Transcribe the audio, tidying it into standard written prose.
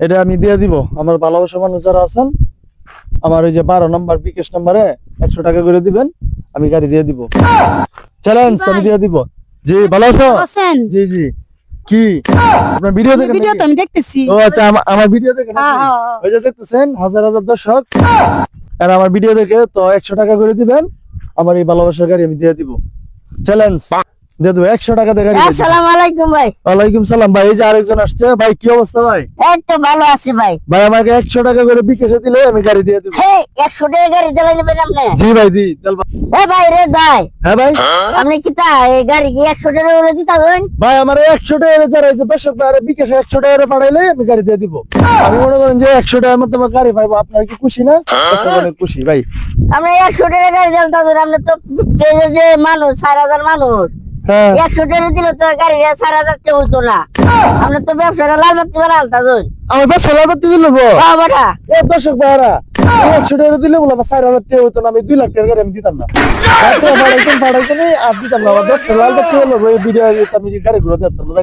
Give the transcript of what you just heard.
এটা আমি দিয়ে দিব আমার ভালোবাসা মানুষ যারা আছেন, আমার ওই যে 12 নম্বর বিকাশ নম্বরে 100 টাকা করে দিবেন, আমি গাড়ি দিয়ে দিব। চ্যালেঞ্জ আমি দিয়ে দিব। জি ভালো আছো? আছেন? জি জি। কি আপনার ভিডিও দেখেন? ভিডিও তো আমি দেখতেছি। ও আচ্ছা, আমার ভিডিও দেখেন হ্যাঁ, আপনি? হ্যাঁ। ওই যে দেখতেছেন হাজার হাজার দর্শক, আর আমার ভিডিও দেখে তো 100 টাকা করে দিবেন, আমার এই ভালোবাসার গাড়ি আমি দিয়ে দিব। চ্যালেঞ্জ দিয়ে দেবো, 100 টাকা দিয়ে গাড়ি দিয়ে দিব। আসসালামু আলাইকুম ভাই। ওয়ালাইকুম সালাম ভাই। এই যে আরেকজন আসছে ভাই, কি অবস্থা ভাই? এই তো ভালো আছি ভাই। ভাই আমাকে 100 টাকা করে বিকাশে দিলে আমি গাড়ি দিয়ে দিব। হে 100 টাকা গাড়ি চালাই যাবেন আপনি? জি ভাই জি। চল ভাই। এ ভাই রে ভাই, হ্যাঁ ভাই। আপনি কি তা এই গাড়ি কি 100 টাকা করে দিতা দেন? ভাই আমার 100 টাকা যারা এই যে দর্শক ভাই বিকাশে 100 টাকা করে পাঠাইলে আমি গাড়ি দিয়ে দিব। আমি মনে করেন যে 100 টাকার মধ্যে আমার গাড়ি পাইবো, আপনার কি খুশি না? দর্শক অনেক খুশি ভাই। আপনি 100 টাকা গাড়ি দেন তাদের, আপনি তো পেজে যে মানুষ 4000 মানুষ, হ্যাঁ 100 টাকা দিলে তো গাড়ি 4000 টাকা হতো না। আপনি তো ব্যবসাটা লাল বাতি বাড়া আলতা দেন। আমার ব্যবসা লাগাতে দিল বাবা বাড়া এ দর্শক ভাইরা 100 টাকা দিলে বলে 4000 টাকা হতো না, আমি 2 লাখ টাকা গাড়ি আমি দিতাম না। পাঠাইতেন আর দিতাম না, আমার ব্যবসা লাগাতে হলো এই ভিডিও আমি গাড়ি ঘুরে দিতাম না।